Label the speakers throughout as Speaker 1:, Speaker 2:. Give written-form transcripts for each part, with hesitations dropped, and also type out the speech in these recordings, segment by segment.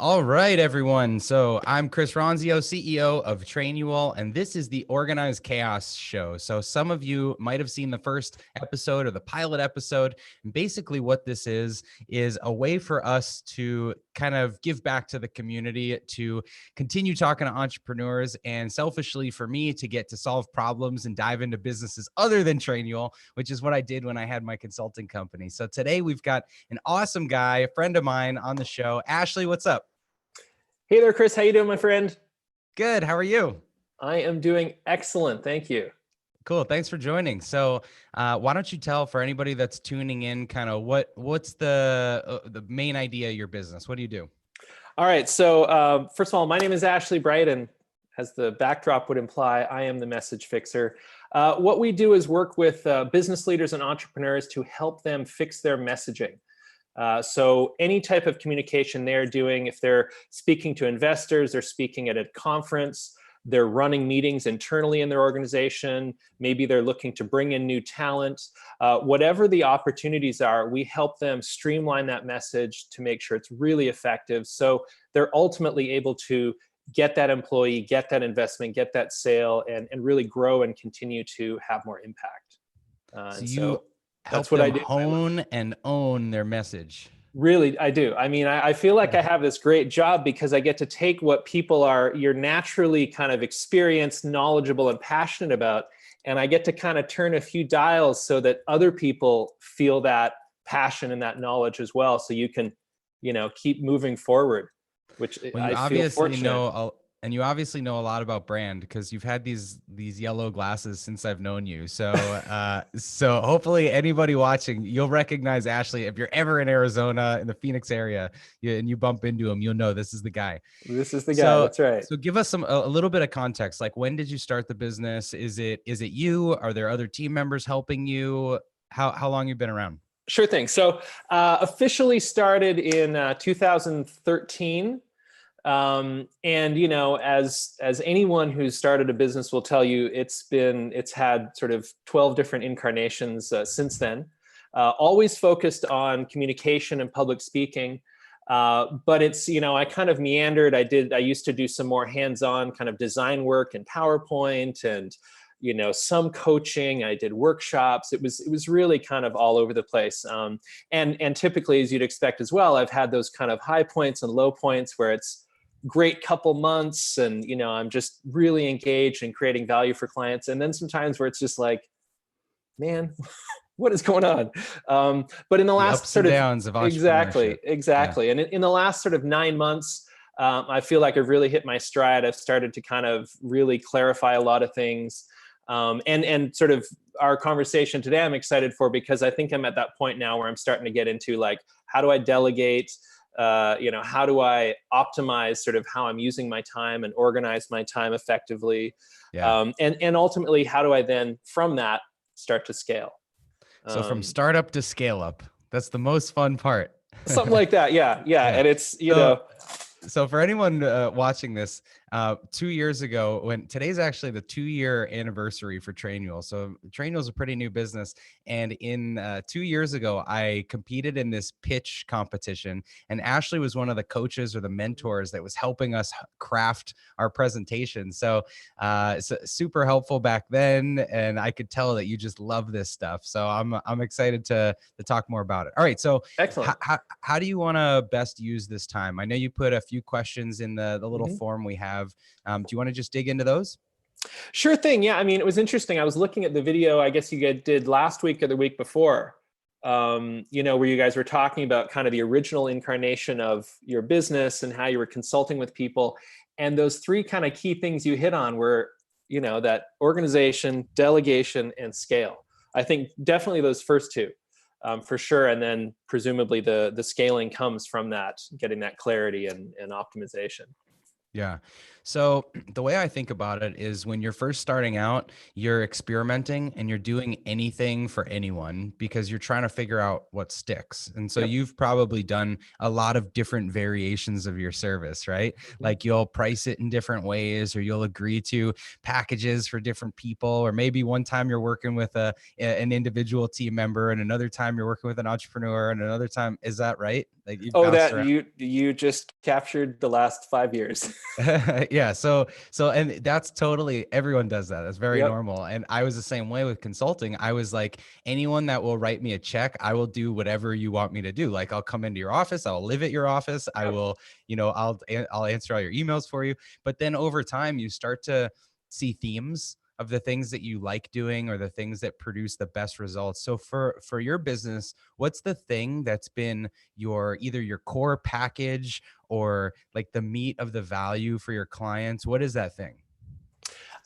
Speaker 1: All right, everyone. So I'm Chris Ronzio, CEO of Train You All, and this is the Organized Chaos Show. So some of you might have seen the first episode or the pilot episode. And basically what this is a way for us to kind of give back to the community, to continue talking to entrepreneurs, and selfishly for me to get to solve problems and dive into businesses other than Train You All, which is what I did when I had my consulting company. So today we've got an awesome guy, a friend of mine on the show. Ashley, what's up?
Speaker 2: Hey there, Chris. How you doing, my friend?
Speaker 1: Good. How are you?
Speaker 2: I am doing excellent. Thank you.
Speaker 1: Cool. Thanks for joining. So why don't you tell, for anybody that's tuning in, kind of what's the main idea of your business? What do you do?
Speaker 2: All right. So first of all, my name is Ashley Bryden. As the backdrop would imply, I am the message fixer. What we do is work with business leaders and entrepreneurs to help them fix their messaging. So any type of communication they're doing, if they're speaking to investors, they're speaking at a conference, they're running meetings internally in their organization, maybe they're looking to bring in new talent, whatever the opportunities are, we help them streamline that message to make sure it's really effective. So they're ultimately able to get that employee, get that investment, get that sale, and really grow and continue to have more impact.
Speaker 1: So
Speaker 2: That's what I do.
Speaker 1: Hone and own their message.
Speaker 2: Really, I do. I mean, I feel like I have this great job because I get to take what you're naturally kind of experienced, knowledgeable, and passionate about, and I get to kind of turn a few dials so that other people feel that passion and that knowledge as well. So you can, keep moving forward, which I feel fortunate.
Speaker 1: And you obviously know a lot about brand because you've had these yellow glasses since I've known you. So so hopefully anybody watching, you'll recognize Ashley. If you're ever in Arizona, in the Phoenix area, and you bump into him, you'll know this is the guy.
Speaker 2: This is the guy. That's right.
Speaker 1: So give us a little bit of context. Like, when did you start the business? Is it you? Are there other team members helping you? How long you've been around?
Speaker 2: Sure thing. So officially started in 2013. And as anyone who's started a business will tell you, it's had sort of 12 different incarnations since then. Always focused on communication and public speaking, but it's I kind of meandered. I used to do some more hands-on kind of design work and PowerPoint, and some coaching. I did workshops. It was really kind of all over the place. And typically, as you'd expect as well, I've had those kind of high points and low points where it's great couple months and I'm just really engaged in creating value for clients, and then sometimes where it's just like, man, what is going on? But in the last
Speaker 1: ups and downs of entrepreneurship.
Speaker 2: Exactly. Yeah. And in the last sort of 9 months, I feel like I've really hit my stride. I've started to kind of really clarify a lot of things. And sort of our conversation today, I'm excited for, because I think I'm at that point now where I'm starting to get into like, how do I delegate? How do I optimize sort of how I'm using my time and organize my time effectively?
Speaker 1: Yeah.
Speaker 2: And ultimately, how do I then from that start to scale?
Speaker 1: So from startup to scale up, that's the most fun part.
Speaker 2: Something like that. Yeah. And it's,
Speaker 1: So for anyone watching this, 2 years ago, today's actually the 2-year anniversary for Train You All. So Train You All is a pretty new business. And in 2 years ago, I competed in this pitch competition, and Ashley was one of the coaches or the mentors that was helping us craft our presentation. So super helpful back then. And I could tell that you just love this stuff. So I'm excited to talk more about it. All right. So
Speaker 2: excellent.
Speaker 1: How do you want to best use this time? I know you put a few questions in the little form we have. Do you want to just dig into those?
Speaker 2: Sure thing. Yeah. I mean, it was interesting. I was looking at the video, I guess you did last week or the week before, where you guys were talking about kind of the original incarnation of your business and how you were consulting with people. And those 3 kind of key things you hit on were, that organization, delegation, and scale. I think definitely those first 2. For sure. And then presumably the scaling comes from that, getting that clarity and optimization.
Speaker 1: Yeah. So the way I think about it is when you're first starting out, you're experimenting and you're doing anything for anyone because you're trying to figure out what sticks. And so
Speaker 2: Yep.
Speaker 1: you've probably done a lot of different variations of your service, right?
Speaker 2: Mhm.
Speaker 1: Like you'll price it in different ways, or you'll agree to packages for different people, or maybe one time you're working with an individual team member and another time you're working with an entrepreneur and another time, is that right? Like you
Speaker 2: Oh,
Speaker 1: bounce
Speaker 2: that
Speaker 1: around.
Speaker 2: you just captured the last 5 years.
Speaker 1: Yeah. And that's totally, everyone does that. That's very
Speaker 2: Yep.
Speaker 1: normal. And I was the same way with consulting. I was like, anyone that will write me a check, I will do whatever you want me to do. Like I'll come into your office, I'll live at your office. I
Speaker 2: Yep.
Speaker 1: will, I'll answer all your emails for you. But then over time, you start to see themes of the things that you like doing or the things that produce the best results. So for your business, what's the thing that's been your either your core package or like the meat of the value for your clients? What is that thing?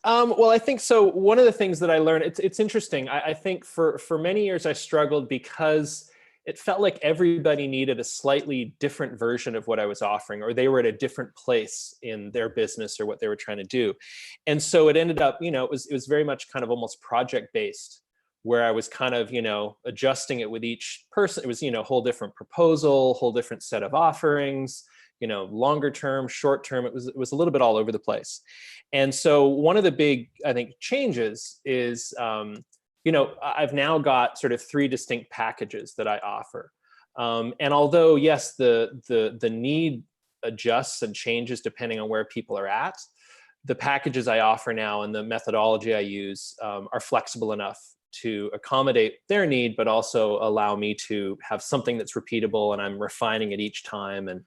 Speaker 2: Well, I think so. One of the things that I learned, it's interesting. I think for many years I struggled because it felt like everybody needed a slightly different version of what I was offering, or they were at a different place in their business or what they were trying to do. And so it ended up, it was very much kind of almost project based, where I was kind of, adjusting it with each person. It was, a whole different proposal, whole different set of offerings, longer term, short term. It was a little bit all over the place. And so one of the big, I think, changes is, I've now got sort of three distinct packages that I offer. And although, yes, the need adjusts and changes depending on where people are at, the packages I offer now and the methodology I use are flexible enough to accommodate their need, but also allow me to have something that's repeatable, and I'm refining it each time. And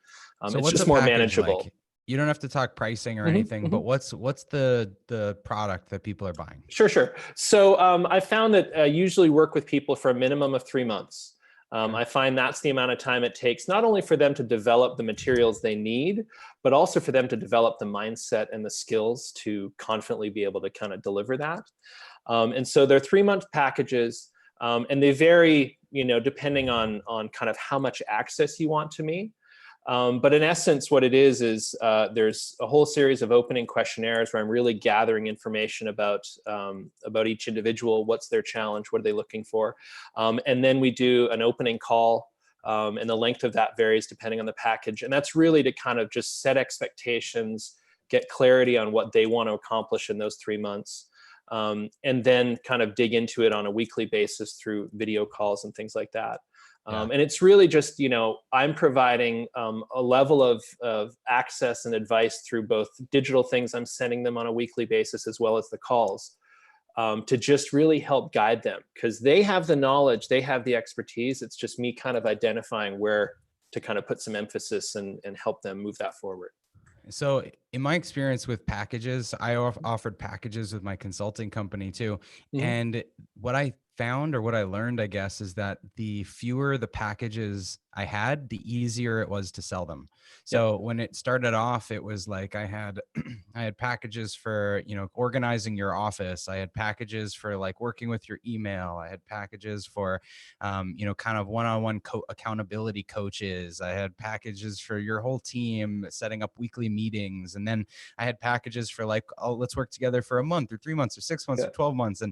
Speaker 1: So
Speaker 2: it's
Speaker 1: what's
Speaker 2: just
Speaker 1: a
Speaker 2: more
Speaker 1: package
Speaker 2: manageable.
Speaker 1: like? You don't have to talk pricing or
Speaker 2: Mhm,
Speaker 1: anything, but
Speaker 2: mhm.
Speaker 1: what's the product that people are buying?
Speaker 2: Sure, sure. So I found that I usually work with people for a minimum of 3 months.
Speaker 1: Okay.
Speaker 2: I find that's the amount of time it takes, not only for them to develop the materials they need, but also for them to develop the mindset and the skills to confidently be able to kind of deliver that. And so they're 3 month packages, and they vary, depending on kind of how much access you want to me. But in essence, what it is there's a whole series of opening questionnaires where I'm really gathering information about each individual. What's their challenge? What are they looking for? And then we do an opening call, and the length of that varies depending on the package. And that's really to kind of just set expectations, get clarity on what they want to accomplish in those 3 months. And then kind of dig into it on a weekly basis through video calls and things like that.
Speaker 1: Yeah.
Speaker 2: And it's really just, I'm providing a level of access and advice through both digital things I'm sending them on a weekly basis, as well as the calls, to just really help guide them, because they have the knowledge, they have the expertise. It's just me kind of identifying where to kind of put some emphasis and help them move that forward.
Speaker 1: So in my experience with packages, I offered packages with my consulting company too.
Speaker 2: Mhm.
Speaker 1: And what I found or what I learned, I guess, is that the fewer the packages I had, the easier it was to sell them.
Speaker 2: Yep.
Speaker 1: So when it started off, it was like I had I had packages for, organizing your office. I had packages for like working with your email. I had packages for kind of one-on-one accountability coaches. I had packages for your whole team, setting up weekly meetings. And then I had packages for like, oh, let's work together for a month or 3 months or 6 months
Speaker 2: Yeah.
Speaker 1: or 12 months.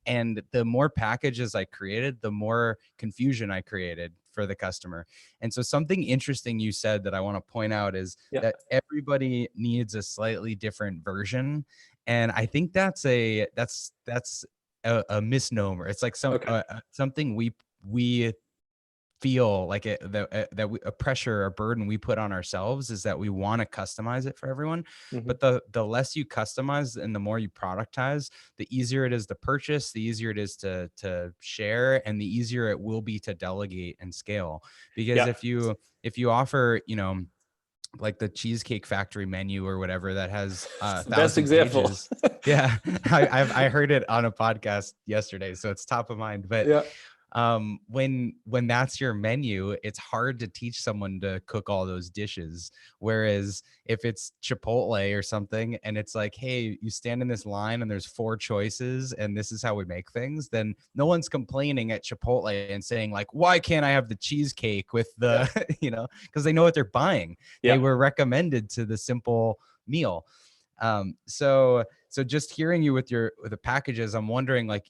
Speaker 1: And the more packages I created, the more confusion I created for the customer. And so something interesting you said that I want to point out is
Speaker 2: Yeah.
Speaker 1: that everybody needs a slightly different version. And I think that's a misnomer. It's like
Speaker 2: Okay.
Speaker 1: something we feel like a pressure, a burden we put on ourselves is that we want to customize it for everyone.
Speaker 2: Mhm.
Speaker 1: But the less you customize and the more you productize, the easier it is to purchase, the easier it is to share, and the easier it will be to delegate and scale. Because
Speaker 2: Yeah.
Speaker 1: if you offer, like the Cheesecake Factory menu or whatever that has a
Speaker 2: Best
Speaker 1: thousand
Speaker 2: example.
Speaker 1: pages. Yeah, I heard it on a podcast yesterday, so it's top of mind. But
Speaker 2: Yeah.
Speaker 1: when that's your menu, it's hard to teach someone to cook all those dishes. Whereas if it's Chipotle or something, and it's like, hey, you stand in this line and there's four choices, and this is how we make things, then no one's complaining at Chipotle and saying like, why can't I have the cheesecake with
Speaker 2: Yeah.
Speaker 1: the, because they know what they're buying. They
Speaker 2: Yeah.
Speaker 1: were recommended to the simple meal. So just hearing you with the packages, I'm wondering, like,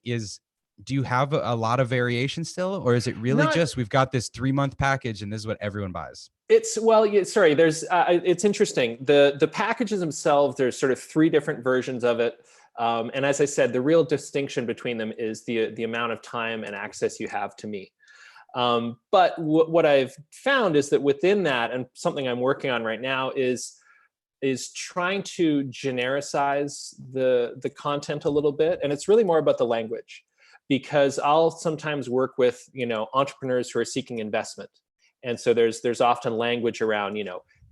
Speaker 1: do you have a lot of variation still, or is it really
Speaker 2: Not
Speaker 1: just we've got this 3-month package and this is what everyone buys?
Speaker 2: It's well, yeah, sorry. There's it's interesting. The packages themselves. There's sort of three different versions of it, and as I said, the real distinction between them is the amount of time and access you have to me. But what I've found is that within that, and something I'm working on right now is trying to genericize the content a little bit, and it's really more about the language, because I'll sometimes work with entrepreneurs who are seeking investment, and so there's often language around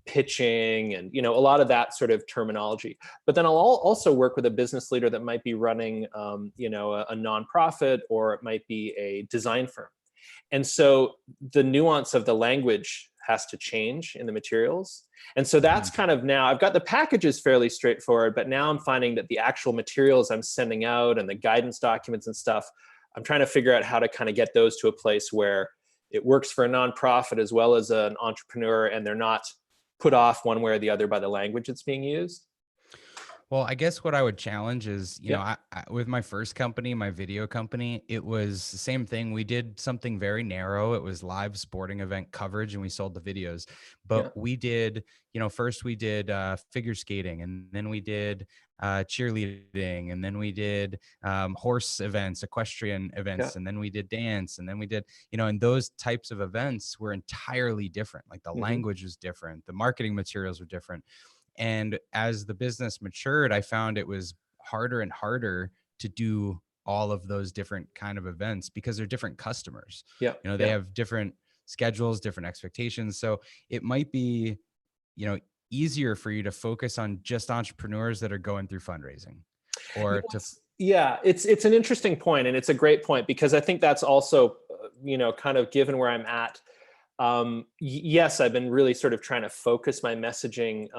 Speaker 2: pitching and a lot of that sort of terminology. But then I'll also work with a business leader that might be running a nonprofit, or it might be a design firm. And so the nuance of the language has to change in the materials. And so that's kind of, now I've got the packages fairly straightforward, but now I'm finding that the actual materials I'm sending out and the guidance documents and stuff, I'm trying to figure out how to kind of get those to a place where it works for a nonprofit as well as an entrepreneur, and they're not put off one way or the other by the language that's being used.
Speaker 1: Well, I guess what I would challenge is, with my first company, my video company, it was the same thing. We did something very narrow. It was live sporting event coverage, and we sold the videos.
Speaker 2: Yeah.
Speaker 1: But we did, first we did figure skating, and then we did cheerleading, and then we did horse events, equestrian events,
Speaker 2: Yeah.
Speaker 1: and then we did dance, and then we did, and those types of events were entirely different. Like the language was different, the marketing materials were different. And as the business matured, I found it was harder and harder to do all of those different kind of events because they're different customers.
Speaker 2: Yeah.
Speaker 1: They have different schedules, different expectations. So it might be, easier for you to focus on just entrepreneurs that are going through fundraising, or to.
Speaker 2: Yeah, it's an interesting point, and it's a great point, because I think that's also, kind of given where I'm at. Yes, I've been really sort of trying to focus my messaging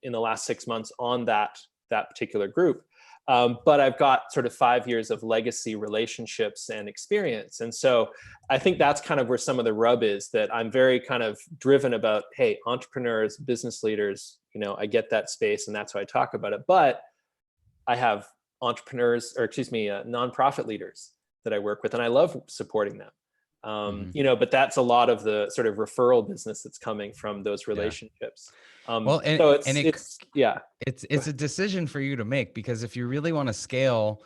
Speaker 2: in the last 6 months on that particular group. But I've got sort of 5 years of legacy relationships and experience. And so I think that's kind of where some of the rub is, that I'm very kind of driven about, hey, entrepreneurs, business leaders, I get that space, and that's how I talk about it. But I have nonprofit leaders that I work with, and I love supporting them. But that's a lot of the sort of referral business that's coming from those relationships.
Speaker 1: Well,
Speaker 2: So
Speaker 1: it's a decision for you to make, because if you really want to scale,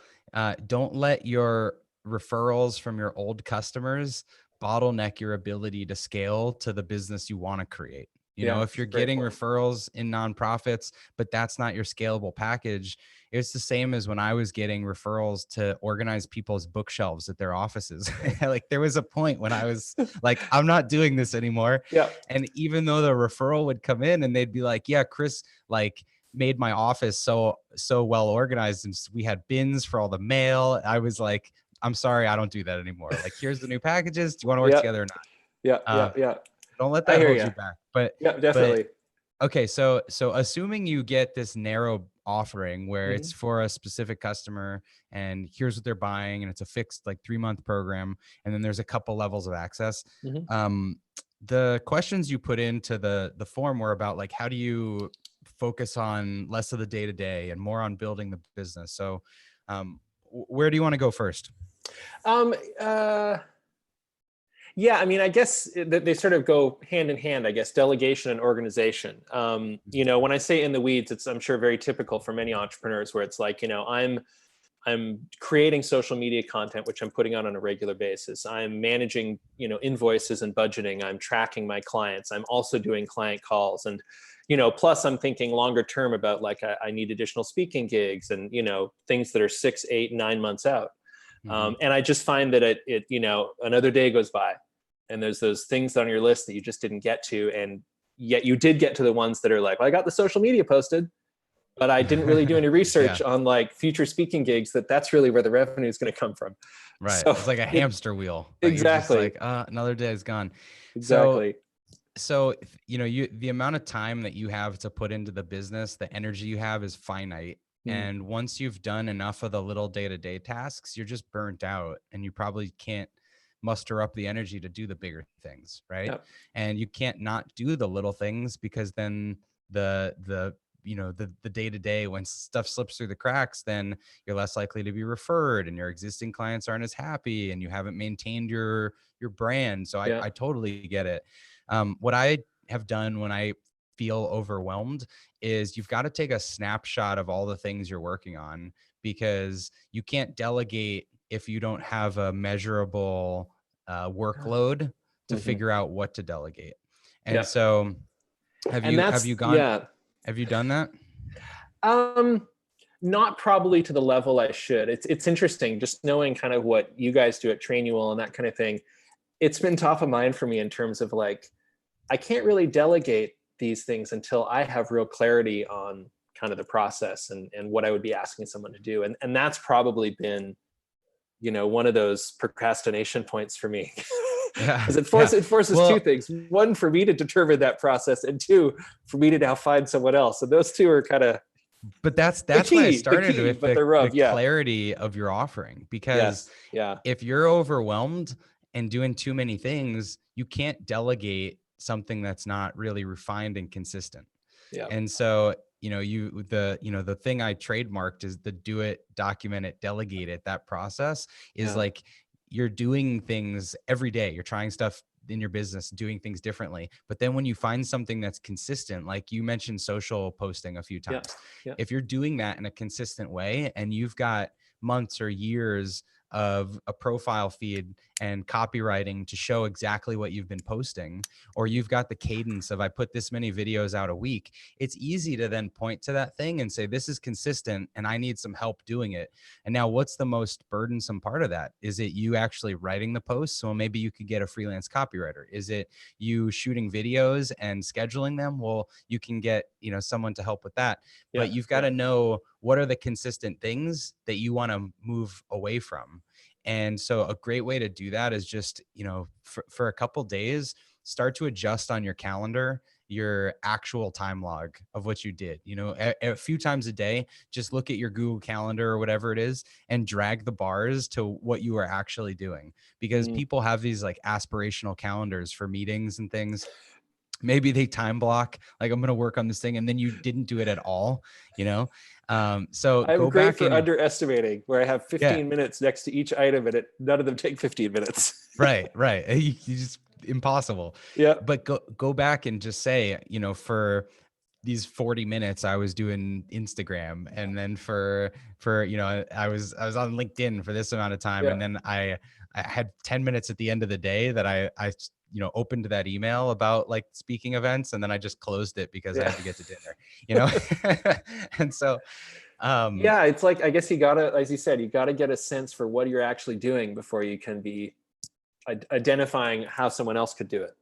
Speaker 1: don't let your referrals from your old customers bottleneck your ability to scale to the business you want to create. If you're getting referrals in nonprofits, but that's not your scalable package, it's the same as when I was getting referrals to organize people's bookshelves at their offices. Like, there was a point when I was like, I'm not doing this anymore.
Speaker 2: Yeah.
Speaker 1: And even though the referral would come in and they'd be like, yeah, Chris, like, made my office so well organized, and we had bins for all the mail, I was like, I'm sorry, I don't do that anymore. Like, here's the new packages. Do you want to work together or not?
Speaker 2: Yeah.
Speaker 1: Don't let
Speaker 2: I
Speaker 1: that
Speaker 2: hear
Speaker 1: hold
Speaker 2: you.
Speaker 1: you back. But
Speaker 2: yeah, definitely.
Speaker 1: okay, so assuming you get this narrow offering where it's for a specific customer, and here's what they're buying, and it's a fixed, like, 3-month program, and then there's a couple levels of access. The questions you put into the form were about, like, how do you focus on less of the day-to-day and more on building the business? So where do you want to go first?
Speaker 2: Yeah, I mean, I guess they sort of go hand in hand, I guess, delegation and organization. When I say in the weeds, I'm sure very typical for many entrepreneurs, where it's like, I'm creating social media content, which I'm putting out on a regular basis. I'm managing, invoices and budgeting. I'm tracking my clients. I'm also doing client calls. And, plus I'm thinking longer term about, like, I need additional speaking gigs and, things that are 6, 8, 9 months out. And I just find that it another day goes by, and there's those things on your list that you just didn't get to. And yet you did get to the ones that are like, well, I got the social media posted, but I didn't really do any research on, like, future speaking gigs, that's really where the revenue is going to come from.
Speaker 1: Right.
Speaker 2: So
Speaker 1: it's like a hamster wheel. Like,
Speaker 2: exactly.
Speaker 1: you're just like, another day is gone.
Speaker 2: Exactly.
Speaker 1: So, the amount of time that you have to put into the business, the energy you have is finite. And once you've done enough of the little day-to-day tasks, you're just burnt out, and you probably can't muster up the energy to do the bigger things. Right.
Speaker 2: Yep.
Speaker 1: And you can't not do the little things, because then the the day to day, when stuff slips through the cracks, then you're less likely to be referred and your existing clients aren't as happy and you haven't maintained your brand. So
Speaker 2: Yeah.
Speaker 1: I totally get it. What I have done when I feel overwhelmed is you've got to take a snapshot of all the things you're working on, because you can't delegate if you don't have a measurable workload to
Speaker 2: Mhm.
Speaker 1: figure out what to delegate. And
Speaker 2: Yeah.
Speaker 1: so
Speaker 2: And
Speaker 1: have you
Speaker 2: that's,
Speaker 1: gone,
Speaker 2: yeah.
Speaker 1: have you done that?
Speaker 2: Um, Not probably to the level I should. It's interesting just knowing kind of what you guys do at Trainual and that kind of thing. It's been top of mind for me in terms of like, I can't really delegate these things until I have real clarity on kind of the process and what I would be asking someone to do. And that's probably been, one of those procrastination points for me.
Speaker 1: Yeah.
Speaker 2: Because
Speaker 1: Yeah.
Speaker 2: it forces two
Speaker 1: Well,
Speaker 2: things. One, for me to determine that process, and two, for me to now find someone else. And those two are kind of
Speaker 1: but that's why I
Speaker 2: the
Speaker 1: started
Speaker 2: key,
Speaker 1: with
Speaker 2: but the
Speaker 1: the
Speaker 2: rub. Yeah.
Speaker 1: clarity of your offering, because
Speaker 2: Yes. Yeah.
Speaker 1: if you're overwhelmed and doing too many things, you can't delegate something that's not really refined and consistent.
Speaker 2: Yeah.
Speaker 1: And so, the thing I trademarked is the do it, document it, delegate it. That process is
Speaker 2: Yeah.
Speaker 1: like, you're doing things every day. You're trying stuff in your business, doing things differently. But then when you find something that's consistent, like you mentioned social posting a few
Speaker 2: Yeah.
Speaker 1: times,
Speaker 2: Yeah.
Speaker 1: if you're doing that in a consistent way and you've got months or years of a profile feed and copywriting to show exactly what you've been posting, or you've got the cadence of I put this many videos out a week, it's easy to then point to that thing and say, this is consistent and I need some help doing it. And now what's the most burdensome part of that? Is it you actually writing the posts? So maybe you could get a freelance copywriter. Is it you shooting videos and scheduling them? Well, you can get, someone to help with that.
Speaker 2: Yeah.
Speaker 1: But you've got to know what are the consistent things that you want to move away from. And so a great way to do that is just, for a couple days, start to adjust on your calendar your actual time log of what you did. A few times a day, just look at your Google Calendar or whatever it is and drag the bars to what you are actually doing, because
Speaker 2: Mm.
Speaker 1: people have these like aspirational calendars for meetings and things. Maybe they time block, like, I'm going to work on this thing, and then you didn't do it at all, so
Speaker 2: I'm
Speaker 1: go
Speaker 2: great
Speaker 1: back
Speaker 2: for
Speaker 1: and
Speaker 2: underestimating, where I have
Speaker 1: yeah,
Speaker 2: 15 minutes next to each item and none of them take 15 minutes.
Speaker 1: right. You just impossible.
Speaker 2: Yeah.
Speaker 1: But go back and just say, for these 40 minutes I was doing Instagram, and then for I was on LinkedIn for this amount of time,
Speaker 2: Yeah.
Speaker 1: and then I had 10 minutes at the end of the day that I opened that email about like speaking events, and then I just closed it because I
Speaker 2: Yeah.
Speaker 1: had to get to dinner. And so
Speaker 2: Yeah. It's like, I guess you gotta, as you said, you gotta get a sense for what you're actually doing before you can be identifying how someone else could do it.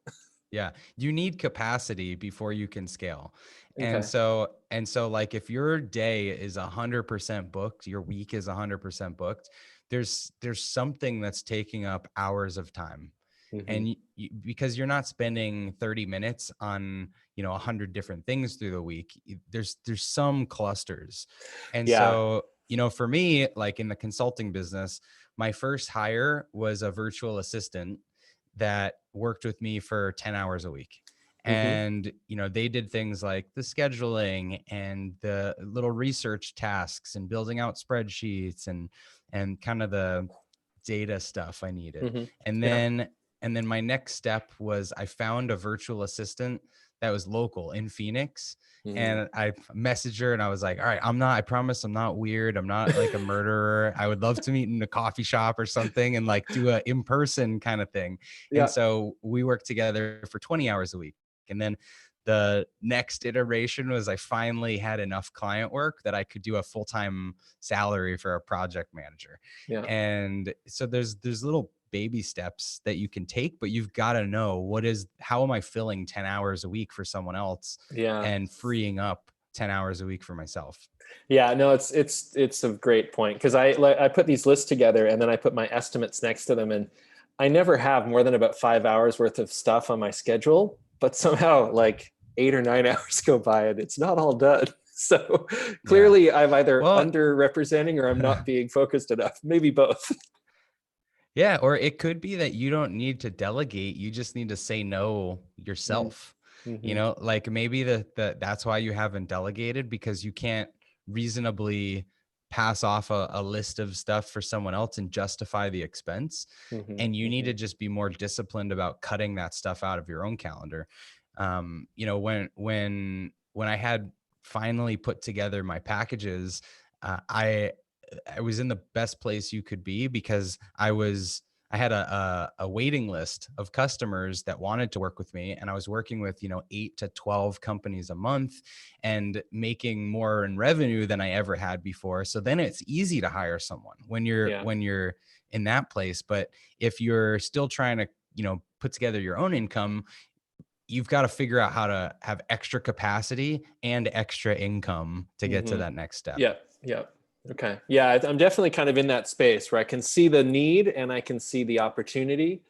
Speaker 1: yeah, you need capacity before you can scale. And
Speaker 2: Okay.
Speaker 1: so, like, if your day is 100% booked, your week is 100% booked, there's something that's taking up hours of time.
Speaker 2: Mm-hmm.
Speaker 1: And because you're not spending 30 minutes on 100 different things through the week, there's some clusters. And
Speaker 2: Yeah.
Speaker 1: so, for me, like in the consulting business, my first hire was a virtual assistant that worked with me for 10 hours a week.
Speaker 2: Mm-hmm.
Speaker 1: And they did things like the scheduling and the little research tasks and building out spreadsheets and kind of the data stuff I needed.
Speaker 2: Mm-hmm.
Speaker 1: And
Speaker 2: Yeah.
Speaker 1: then my next step was I found a virtual assistant that was local in Phoenix.
Speaker 2: Mm.
Speaker 1: And I messaged her and I was like, all right, I promise I'm not weird. I'm not like a murderer. I would love to meet in a coffee shop or something and like do a in-person kind of thing. And
Speaker 2: Yeah.
Speaker 1: so we worked together for 20 hours a week. And then the next iteration was I finally had enough client work that I could do a full-time salary for a project manager.
Speaker 2: Yeah.
Speaker 1: And so there's little baby steps that you can take, but you've got to know how am I filling 10 hours a week for someone else
Speaker 2: Yeah.
Speaker 1: and freeing up 10 hours a week for myself.
Speaker 2: Yeah. No, it's a great point, because I put these lists together and then I put my estimates next to them, and I never have more than about 5 hours worth of stuff on my schedule, but somehow like 8 or 9 hours go by and it's not all done. So
Speaker 1: Yeah.
Speaker 2: clearly I'm either
Speaker 1: Well,
Speaker 2: underrepresenting or I'm not being focused enough. Maybe both.
Speaker 1: yeah, or it could be that you don't need to delegate. You just need to say no
Speaker 2: Mm.
Speaker 1: yourself. You
Speaker 2: Hmm.
Speaker 1: know, like maybe that's why you haven't delegated, because you can't reasonably pass off a list of stuff for someone else and justify the expense.
Speaker 2: Hmm.
Speaker 1: And you need
Speaker 2: Hmm.
Speaker 1: to just be more disciplined about cutting that stuff out of your own calendar. You know, when I had finally put together my packages, I was in the best place you could be, because I had a waiting list of customers that wanted to work with me, and I was working with, you know, 8 to 12 companies a month and making more in revenue than I ever had before. So then it's easy to hire someone
Speaker 2: Yeah.
Speaker 1: when you're in that place. But if you're still trying to, you know, put together your own income, you've got to figure out how to have extra capacity and extra income to get to
Speaker 2: Hmm.
Speaker 1: that next step.
Speaker 2: Yeah. Yeah. Okay. Yeah. I'm definitely kind of in that space where I can see the need and I can see the opportunity.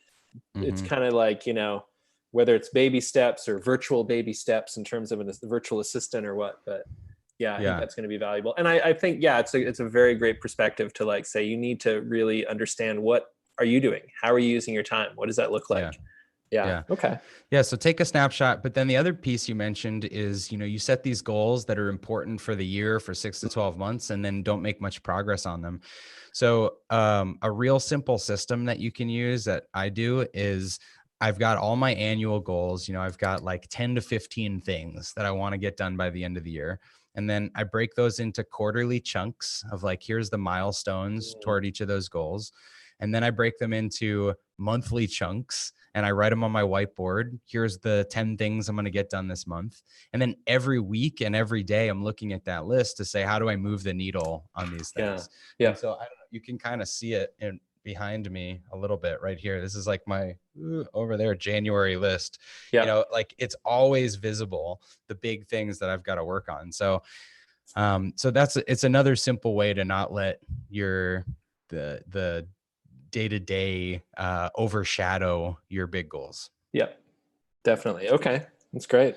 Speaker 2: It's
Speaker 1: Hmm.
Speaker 2: kind of like, you know, whether it's baby steps or virtual baby steps in terms of a virtual assistant or what. But yeah, I think
Speaker 1: Yeah.
Speaker 2: that's going to be valuable. And I think, yeah, it's a very great perspective to like say, you need to really understand, what are you doing? How are you using your time? What does that look
Speaker 1: Yeah.
Speaker 2: like? Yeah.
Speaker 1: Yeah.
Speaker 2: Okay.
Speaker 1: Yeah. So take a snapshot. But then the other piece you mentioned is, you know, you set these goals that are important for the year, for 6 to 12 months, and then don't make much progress on them. So a real simple system that you can use that I do is, I've got all my annual goals. You know, I've got like 10 to 15 things that I want to get done by the end of the year. And then I break those into quarterly chunks of like, here's the milestones
Speaker 2: Mm.
Speaker 1: toward each of those goals. And then I break them into monthly chunks and I write them on my whiteboard. Here's the 10 things I'm going to get done this month. And then every week and every day, I'm looking at that list to say, how do I move the needle on these
Speaker 2: Yeah.
Speaker 1: things?
Speaker 2: Yeah.
Speaker 1: And so I don't know, you can kind of see it behind me a little bit right here. This is like my over there January list. You
Speaker 2: Yeah.
Speaker 1: know, like it's always visible, the big things that I've got to work on. So so it's another simple way to not let your the day-to-day overshadow your big goals.
Speaker 2: Yeah. Definitely. Okay. That's great.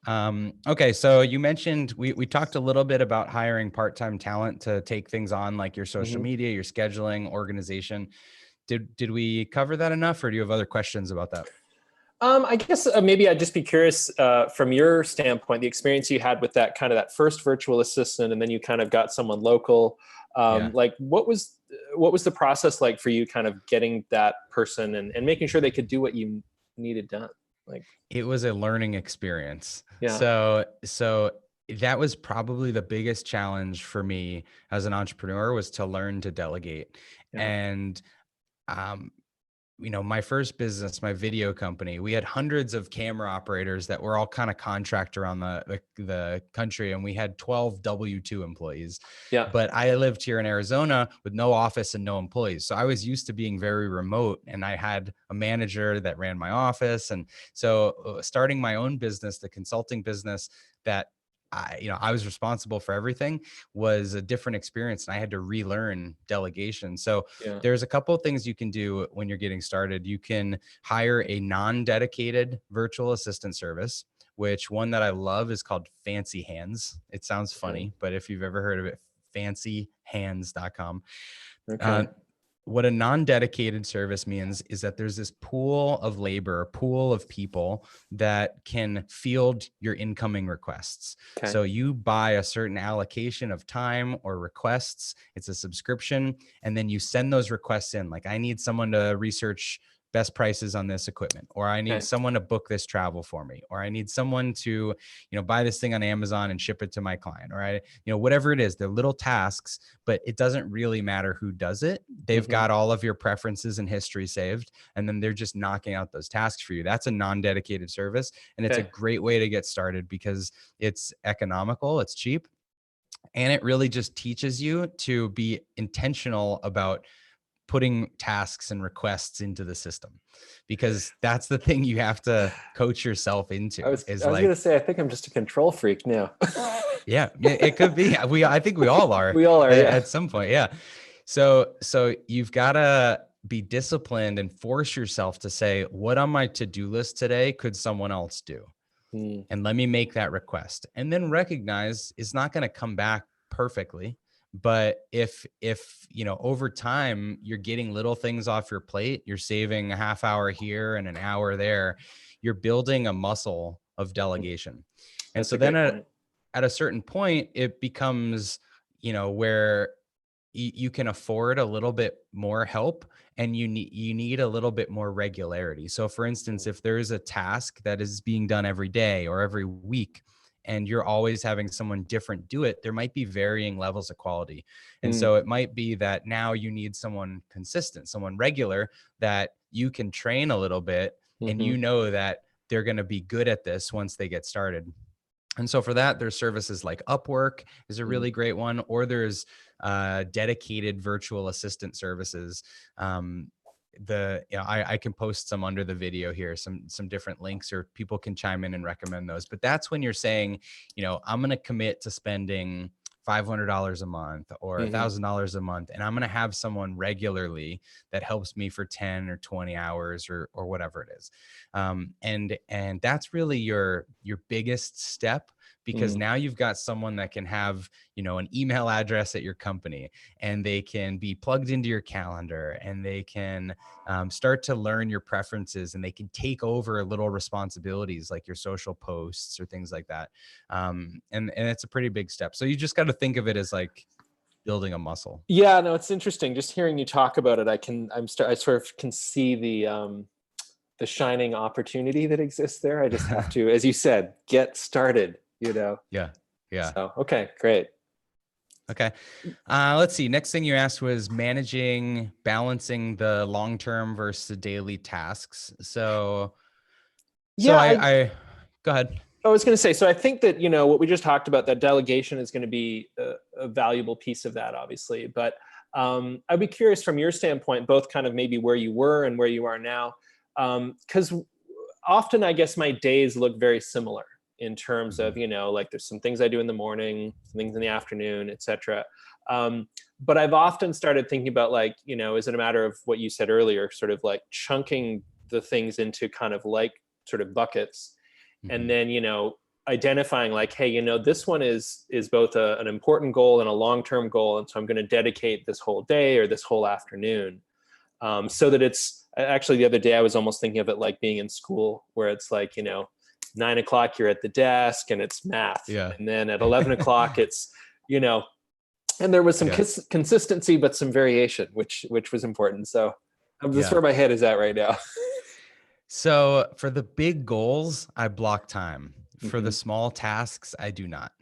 Speaker 1: Okay, so you mentioned we talked a little bit about hiring part-time talent to take things on, like your social
Speaker 2: Mhm.
Speaker 1: media, your scheduling, organization. Did we cover that enough, or do you have other questions about that?
Speaker 2: I guess maybe I'd just be curious from your standpoint, the experience you had with that kind of that first virtual assistant, and then you kind of got someone local.
Speaker 1: Yeah.
Speaker 2: Like, what was the process like for you, kind of getting that person and making sure they could do what you needed done? Like,
Speaker 1: It was a learning experience.
Speaker 2: yeah,
Speaker 1: So that was probably the biggest challenge for me as an entrepreneur, was to learn to delegate.
Speaker 2: yeah,
Speaker 1: And um, you know, my first business, my video company, we had hundreds of camera operators that were all kind of contract around the country, and we had 12 W-2 employees.
Speaker 2: yeah,
Speaker 1: But I lived here in Arizona with no office and no employees. So I was used to being very remote, and I had a manager that ran my office. And so starting my own business, the consulting business that I was responsible for everything, was a different experience, and I had to relearn delegation. So
Speaker 2: yeah.
Speaker 1: there's a couple of things you can do when you're getting started. You can hire a non-dedicated virtual assistant service, which one that I love is called Fancy Hands. It sounds
Speaker 2: Okay,
Speaker 1: funny, but if you've ever heard of it, fancyhands.com. Uh,
Speaker 2: okay,
Speaker 1: what a non-dedicated service means is that there's this pool of labor, pool of people that can field your incoming requests.
Speaker 2: okay,
Speaker 1: So you buy a certain allocation of time or requests. It's a subscription, and then you send those requests in. Like, I need someone to research best prices on this equipment, or I need
Speaker 2: okay,
Speaker 1: someone to book this travel for me, or I need someone to, buy this thing on Amazon and ship it to my client, or whatever it is. They're little tasks, but it doesn't really matter who does it. They've
Speaker 2: hmm,
Speaker 1: got all of your preferences and history saved, and then they're just knocking out those tasks for you. That's a non-dedicated service, and it's a
Speaker 2: okay,
Speaker 1: great way to get started because it's economical, it's cheap, and it really just teaches you to be intentional about putting tasks and requests into the system, because that's the thing you have to coach yourself into, is
Speaker 2: I was gonna
Speaker 1: like,
Speaker 2: say, I think I'm just a control freak now.
Speaker 1: yeah, it could be. I think we all are
Speaker 2: We all are, yeah.
Speaker 1: at some point. Yeah. So you've got to be disciplined and force yourself to say, what on my to-do list today could someone else do?
Speaker 2: Mm,
Speaker 1: And let me make that request. And then recognize it's not going to come back perfectly, But if, over time you're getting little things off your plate, you're saving a half hour here and an hour there, you're building a muscle of delegation. And
Speaker 2: That's
Speaker 1: so
Speaker 2: a
Speaker 1: then
Speaker 2: great point.
Speaker 1: at a certain point, it becomes, where you can afford a little bit more help, and you need a little bit more regularity. So for instance, if there's a task that is being done every day or every week, and you're always having someone different do it, there might be varying levels of quality. And
Speaker 2: Mm,
Speaker 1: so it might be that now you need someone consistent, someone regular, that you can train a little bit, and
Speaker 2: mhm,
Speaker 1: that they're going to be good at this once they get started. And so for that, there's services like Upwork is a
Speaker 2: mhm.
Speaker 1: really great one, or there's dedicated virtual assistant services. Um, I can post some under the video here, some different links, or people can chime in and recommend those. But that's when you're saying, I'm going to commit to spending $500 a month or
Speaker 2: Mhm.
Speaker 1: $1,000 a month, and I'm going to have someone regularly that helps me for 10 or 20 hours or whatever it is. And that's really your biggest step, because
Speaker 2: Mm.
Speaker 1: now you've got someone that can have, an email address at your company, and they can be plugged into your calendar, and they can start to learn your preferences, and they can take over little responsibilities like your social posts or things like that. And it's a pretty big step. So you just got to think of it as like building a muscle.
Speaker 2: Yeah, no, it's interesting. Just hearing you talk about it, I sort of can see the shining opportunity that exists there. I just have to, as you said, get started,
Speaker 1: Yeah. Yeah.
Speaker 2: So, okay, great.
Speaker 1: Okay. Let's see. Next thing you asked was balancing the long-term versus the daily tasks. So
Speaker 2: Yeah,
Speaker 1: I go ahead.
Speaker 2: I was going to say, so I think that, what we just talked about, that delegation is going to be a valuable piece of that, obviously. But I'd be curious from your standpoint, both kind of maybe where you were and where you are now. Because often I guess my days look very similar in terms of,
Speaker 1: Mhm.
Speaker 2: like there's some things I do in the morning, some things in the afternoon, etc. But I've often started thinking about, like, is it a matter of what you said earlier, sort of like chunking the things into kind of like sort of buckets, and
Speaker 1: Mhm.
Speaker 2: then identifying like, hey, this one is both an important goal and a long-term goal, and so I'm going to dedicate this whole day or this whole afternoon, so that it's actually, the other day I was almost thinking of it like being in school, where it's like 9 o'clock you're at the desk and it's math,
Speaker 1: Yeah.
Speaker 2: and then at 11 o'clock it's you know and there was some
Speaker 1: Yeah.
Speaker 2: consistency but some variation, which was important. So this is
Speaker 1: Yeah.
Speaker 2: where my head is at right now.
Speaker 1: So for the big goals, I block time. For the
Speaker 2: Hmm.
Speaker 1: small tasks, I do not.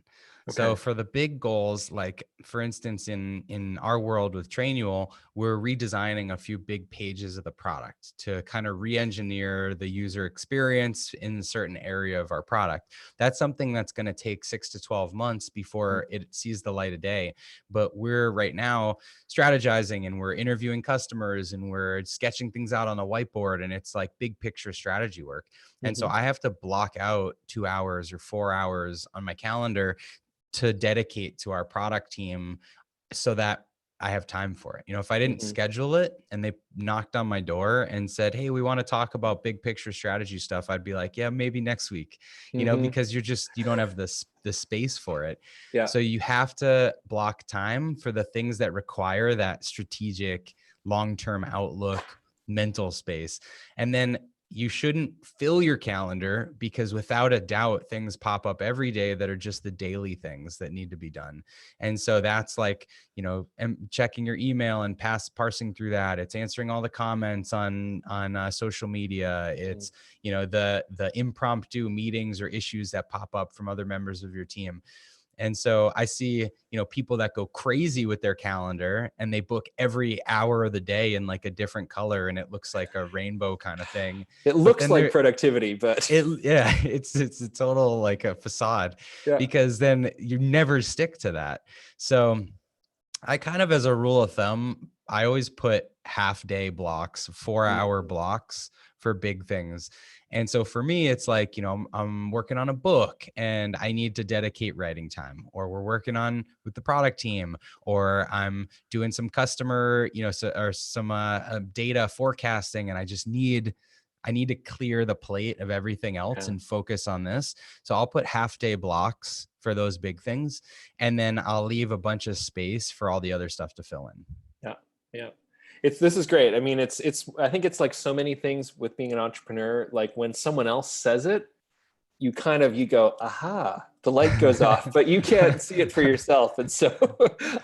Speaker 1: So
Speaker 2: Okay.
Speaker 1: for the big goals, like for instance, in our world with Trainual, we're redesigning a few big pages of the product to kind of re-engineer the user experience in a certain area of our product. That's something that's going to take 6 to 12 months before it sees the light of day. But we're right now strategizing, and we're interviewing customers, and we're sketching things out on a whiteboard, and it's like big picture strategy work. And so
Speaker 2: Hmm.
Speaker 1: I have to block out 2 hours or 4 hours on my calendar to dedicate to our product team, so that I have time for it. If I didn't
Speaker 2: Hmm.
Speaker 1: schedule it and they knocked on my door and said, "Hey, we want to talk about big picture strategy stuff," I'd be like, "Yeah, maybe next week,"
Speaker 2: Hmm.
Speaker 1: because you don't have the space for it.
Speaker 2: Yeah.
Speaker 1: So you have to block time for the things that require that strategic, long-term outlook, mental space. And then you shouldn't fill your calendar, because without a doubt, things pop up every day that are just the daily things that need to be done. And so that's like, checking your email and parsing through that. It's answering all the comments on social media.
Speaker 2: Mhm.
Speaker 1: It's, the impromptu meetings or issues that pop up from other members of your team. And so I see, people that go crazy with their calendar, and they book every hour of the day in like a different color, and it looks like a rainbow kind of thing.
Speaker 2: It
Speaker 1: But
Speaker 2: looks
Speaker 1: then
Speaker 2: like productivity, but
Speaker 1: yeah, it's a total like a facade,
Speaker 2: yeah.
Speaker 1: because then you never stick to that. So I kind of, as a rule of thumb, I always put half day blocks, 4 hour
Speaker 2: Mhm.
Speaker 1: blocks for big things. And so for me, it's like, I'm working on a book and I need to dedicate writing time, or we're working on with the product team, or I'm doing some customer, or some data forecasting, and I just need I need to clear the plate of everything else and focus on this. So I'll put half-day blocks for those big things, and then I'll leave a bunch of space for all the other stuff to fill in.
Speaker 2: Yeah. Yeah. This is great. I mean, I think it's like so many things with being an entrepreneur. Like when someone else says it, you go, aha, the light goes off, but you can't see it for yourself. And so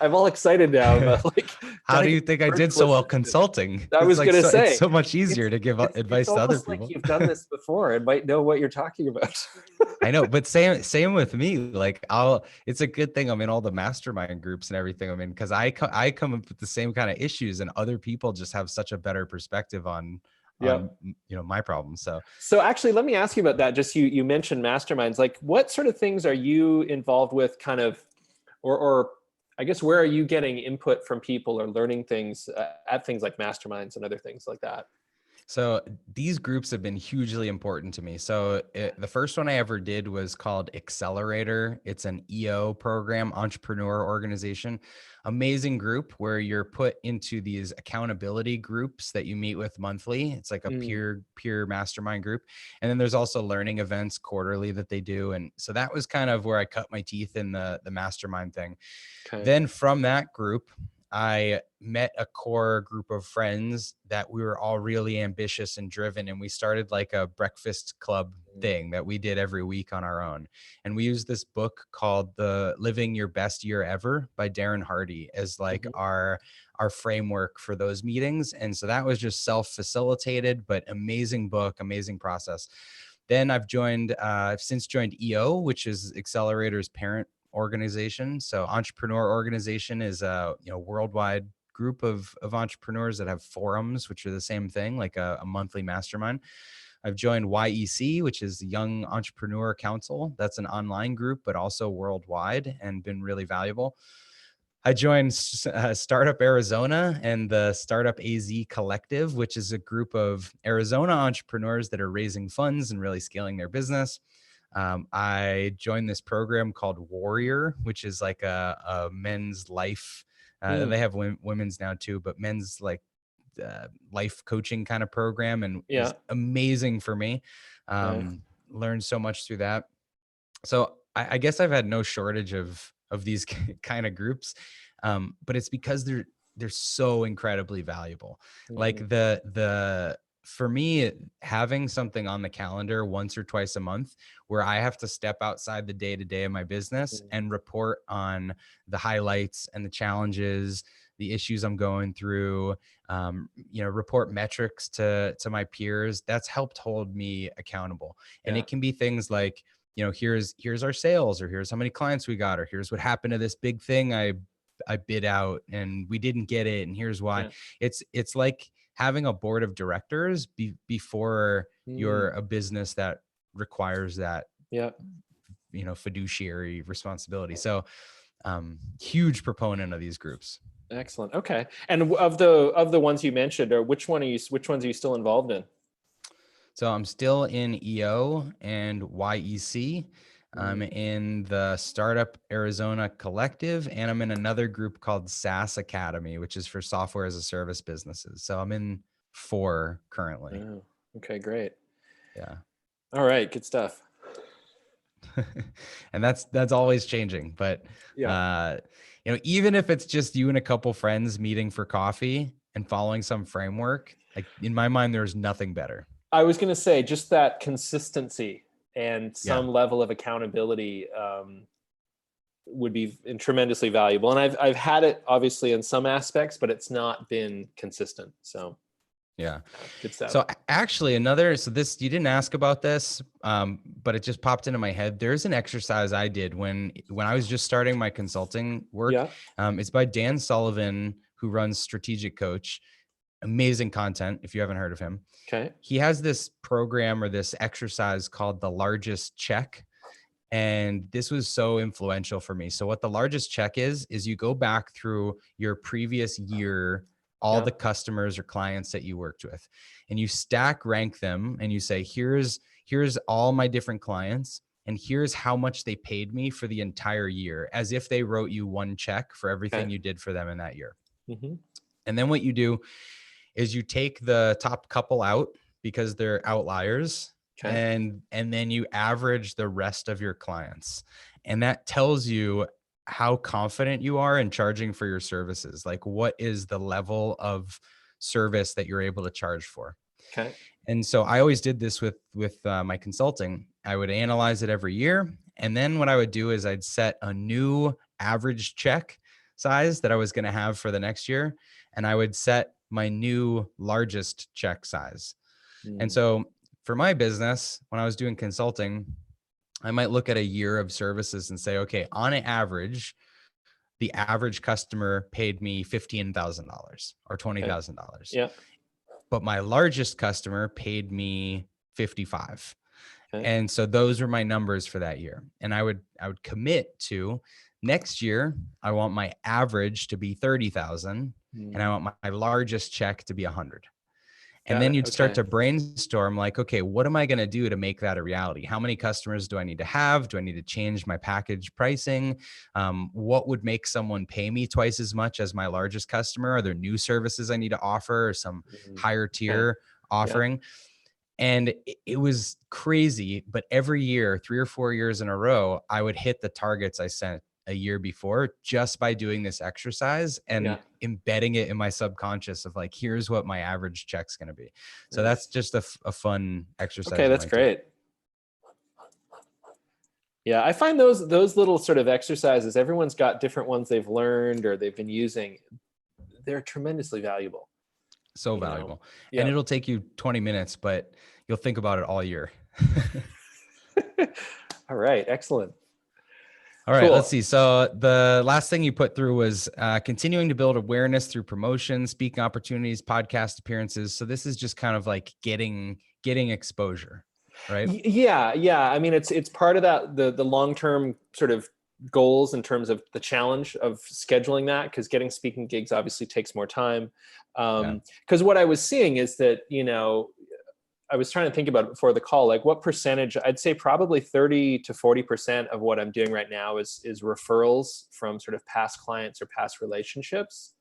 Speaker 2: I'm all excited now about like,
Speaker 1: how do you think I did so well consulting?
Speaker 2: I was going to say,
Speaker 1: it's so much easier to give advice to other people.
Speaker 2: Like you've done this before and might know what you're talking about.
Speaker 1: I know, but same with me. Like it's a good thing I'm in all the mastermind groups and everything I'm in, because I come up with the same kind of issues, and other people just have such a better perspective on my problems. So
Speaker 2: actually, let me ask you about that. Just you mentioned masterminds. Like, what sort of things are you involved with, kind of, or I guess where are you getting input from people or learning things at things like masterminds and other things like that?
Speaker 1: So these groups have been hugely important to me. So the first one I ever did was called Accelerator. It's an EO program, entrepreneur organization, amazing group where you're put into these accountability groups that you meet with monthly. It's like a peer mastermind group. And then there's also learning events quarterly that they do. And so that was kind of where I cut my teeth in the mastermind thing. Okay. Then from that group, I met a core group of friends that we were all really ambitious and driven. And we started like a breakfast club thing that we did every week on our own. And we used this book called The Living Your Best Year Ever by Darren Hardy as like our framework for those meetings. And so that was just self-facilitated, but amazing book, amazing process. Then I've since joined EO, which is Accelerator's parent organization. So Entrepreneur Organization is a worldwide group of entrepreneurs that have forums, which are the same thing, like a monthly mastermind. I've joined YEC, which is Young Entrepreneur Council. That's an online group, but also worldwide, and been really valuable. I joined Startup Arizona and the Startup AZ Collective, which is a group of Arizona entrepreneurs that are raising funds and really scaling their business. I joined this program called Youre, which is like a men's life. They have women's now too, but men's like life coaching kind of program, and is amazing for me. Learned so much through that. So I guess I've had no shortage of these kind of groups, but it's because they're so incredibly valuable. Like for me, having something on the calendar once or twice a month where I have to step outside the day-to-day of my business and report on the highlights and the challenges, the issues I'm going through, report metrics to my peers, that's helped hold me accountable. And it can be things like, here's our sales, or here's how many clients we got, or here's what happened to this big thing I bid out and we didn't get it, and here's why. It's like having a board of directors before you're a business that requires that fiduciary responsibility. So huge proponent of these groups.
Speaker 2: Excellent. Okay. And of the ones you mentioned, or which ones are you still involved in?
Speaker 1: So I'm still in EO and YEC. I'm in the Startup Arizona Collective, and I'm in another group called SaaS Academy, which is for software as a service businesses. So I'm in 4 currently.
Speaker 2: Oh, okay, great.
Speaker 1: Yeah.
Speaker 2: All right, good stuff.
Speaker 1: And that's always changing, but even if it's just you and a couple friends meeting for coffee and following some framework, like in my mind, there's nothing better.
Speaker 2: I was going to say just that consistency and some level of accountability would be tremendously valuable. And I've had it obviously in some aspects, but it's not been consistent. So good stuff.
Speaker 1: So actually this, you didn't ask about this, but it just popped into my head. There's an exercise I did when I was just starting my consulting work. It's by Dan Sullivan, who runs Strategic Coach. Amazing content if you haven't heard of him.
Speaker 2: Okay.
Speaker 1: He has this program or this exercise called the largest check. And this was so influential for me. So what the largest check is you go back through your previous year, all the customers or clients that you worked with, and you stack rank them, and you say, here's all my different clients, and here's how much they paid me for the entire year, as if they wrote you one check for everything you did for them in that year. And then what you do is you take the top couple out because they're outliers.
Speaker 2: Okay.
Speaker 1: And then you average the rest of your clients. And that tells you how confident you are in charging for your services. Like, what is the level of service that you're able to charge for?
Speaker 2: Okay.
Speaker 1: And so I always did this with my consulting. I would analyze it every year. And then what I would do is I'd set a new average check size that I was going to have for the next year. And I would set my new largest check size. And so for my business, when I was doing consulting, I might look at a year of services and say, okay, on an average, the average customer paid me $15,000 or $20,000.
Speaker 2: Yeah.
Speaker 1: But my largest customer paid me 55.
Speaker 2: Okay.
Speaker 1: And so those were my numbers for that year. And I would commit to next year, I want my average to be 30,000 and I want my largest check to be 100. And then you'd start to brainstorm like, okay, what am I going to do to make that a reality? How many customers do I need to have? Do I need to change my package pricing? What would make someone pay me twice as much as my largest customer? Are there new services I need to offer or some higher tier offering? And it was crazy. But every year, 3 or 4 years in a row, I would hit the targets I set a year before just by doing this exercise and embedding it in my subconscious of like, here's what my average check's going to be. So that's just a fun exercise.
Speaker 2: Okay. That's great. Yeah. I find those little sort of exercises, everyone's got different ones they've learned or they've been using. They're tremendously valuable.
Speaker 1: So valuable. And it'll take you 20 minutes, but you'll think about it all year.
Speaker 2: All right. Excellent.
Speaker 1: All right, let's see. So the last thing you put through was continuing to build awareness through promotion, speaking opportunities, podcast appearances. So this is just kind of like getting exposure, right?
Speaker 2: Yeah. I mean, it's part of that, the long-term sort of goals in terms of the challenge of scheduling that, because getting speaking gigs obviously takes more time. Because what I was seeing is that, I was trying to think about it before the call, like what percentage, I'd say probably 30 to 40% of what I'm doing right now is referrals from sort of past clients or past relationships.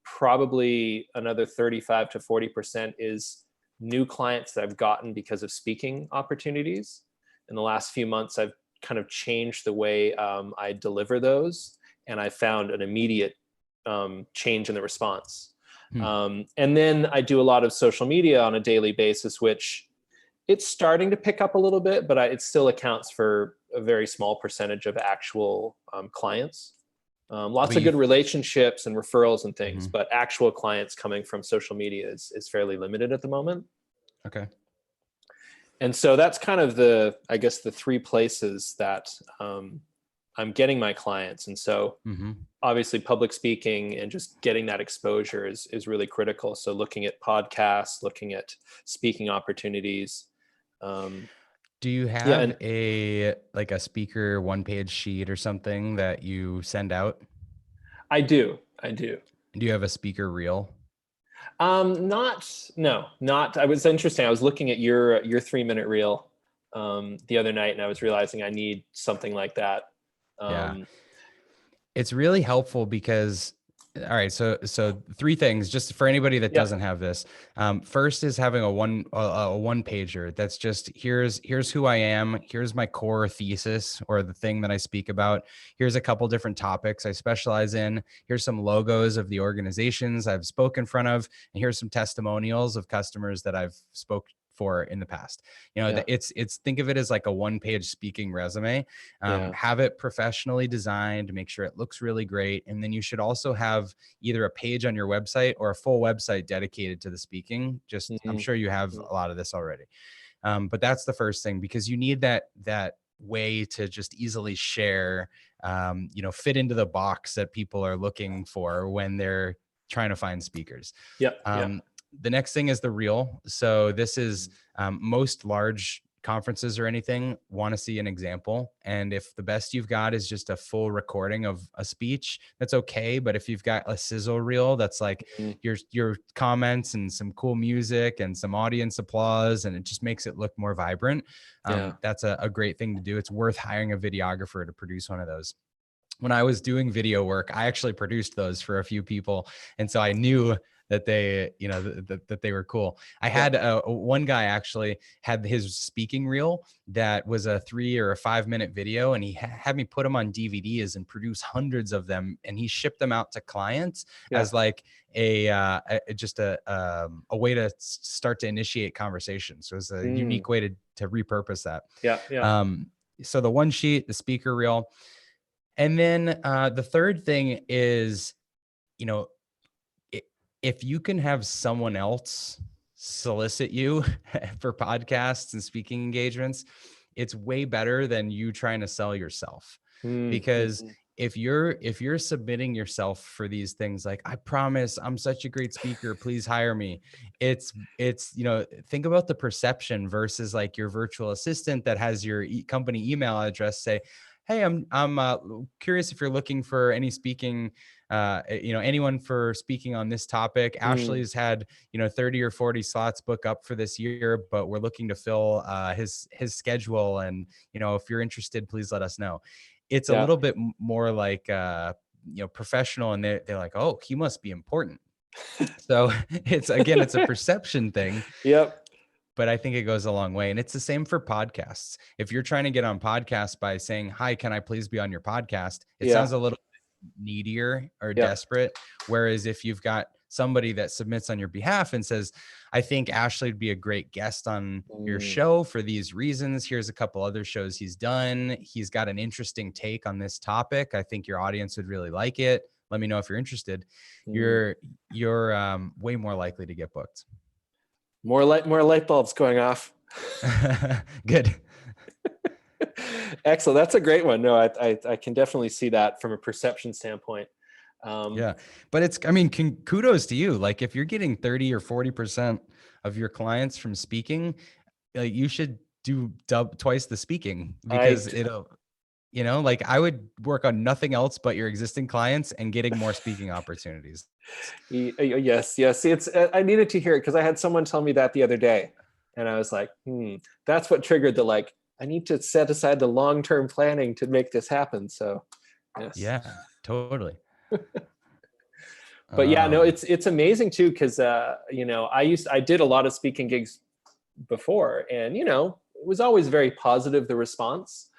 Speaker 2: Probably another 35 to 40% is new clients that I've gotten because of speaking opportunities. In the last few months, I've kind of changed the way I deliver those, and I found an immediate change in the response. And then I do a lot of social media on a daily basis, which it's starting to pick up a little bit, but it still accounts for a very small percentage of actual clients. Lots of good relationships and referrals and things, but actual clients coming from social media is fairly limited at the moment.
Speaker 1: Okay.
Speaker 2: And so that's kind of the 3 places that I'm getting my clients. And so obviously public speaking and just getting that exposure is really critical. So looking at podcasts, looking at speaking opportunities.
Speaker 1: Do you have a speaker 1-page sheet or something that you send out?
Speaker 2: I do.
Speaker 1: Do you have a speaker reel?
Speaker 2: Not. I was interesting. I was looking at your 3-minute reel the other night, and I was realizing I need something like that.
Speaker 1: It's really helpful because, all right, so 3 things just for anybody that doesn't have this. First is having a one pager. That's just here's who I am. Here's my core thesis or the thing that I speak about. Here's a couple different topics I specialize in. Here's some logos of the organizations I've spoken in front of, and here's some testimonials of customers that I've spoke for in the past. It's think of it as like a 1-page speaking resume. Have it professionally designed, make sure it looks really great. And then you should also have either a page on your website or a full website dedicated to the speaking. I'm sure you have a lot of this already. But that's the first thing, because you need that way to just easily share, fit into the box that people are looking for when they're trying to find speakers. The next thing is the reel. So this is most large conferences or anything want to see an example. And if the best you've got is just a full recording of a speech, that's okay. But if you've got a sizzle reel, that's like your comments and some cool music and some audience applause, and it just makes it look more vibrant. That's a great thing to do. It's worth hiring a videographer to produce one of those. When I was doing video work, I actually produced those for a few people. And so I knew that they, you know, that they were cool. I had one guy actually had his speaking reel that was a 3 or a 5 minute video, and he had me put them on DVDs and produce hundreds of them, and he shipped them out to clients as like just a way to start to initiate conversations. So it was a unique way to repurpose that. So the one sheet, the speaker reel, and then the third thing is, you know, if you can have someone else solicit you for podcasts and speaking engagements, it's way better than you trying to sell yourself. Because if you're submitting yourself for these things, like, I promise I'm such a great speaker, please hire me. It's, you know, think about the perception versus like your virtual assistant that has your company email address say, hey, I'm curious if you're looking for any speaking, you know, anyone for speaking on this topic. Ashley's had, you know, 30 or 40 slots book up for this year, but we're looking to fill his schedule. And, you know, if you're interested, please let us know. It's a little bit more like, you know, professional, and they're like, oh, he must be important. So it's a perception thing. But I think it goes a long way. And it's the same for podcasts. If you're trying to get on podcasts by saying, hi, can I please be on your podcast? It sounds a little needier or desperate. Whereas if you've got somebody that submits on your behalf and says, I think Ashley would be a great guest on your show for these reasons. Here's a couple other shows he's done. He's got an interesting take on this topic. I think your audience would really like it. Let me know if you're interested. You're way more likely to get booked.
Speaker 2: More light bulbs going off.
Speaker 1: Good.
Speaker 2: Excellent. That's a great one. No, I can definitely see that from a perception standpoint.
Speaker 1: But it's, I mean, kudos to you. Like, if you're getting 30 or 40% of your clients from speaking, you should do twice the speaking, because it'll, you know, like, I would work on nothing else but your existing clients and getting more speaking opportunities.
Speaker 2: Yes. It's, I needed to hear it because I had someone tell me that the other day, and I was like, that's what triggered the, like, I need to set aside the long-term planning to make this happen. So, yes.
Speaker 1: Yeah, totally.
Speaker 2: But yeah, no, it's amazing too, because you know, I did a lot of speaking gigs before, and you know, it was always very positive, the response,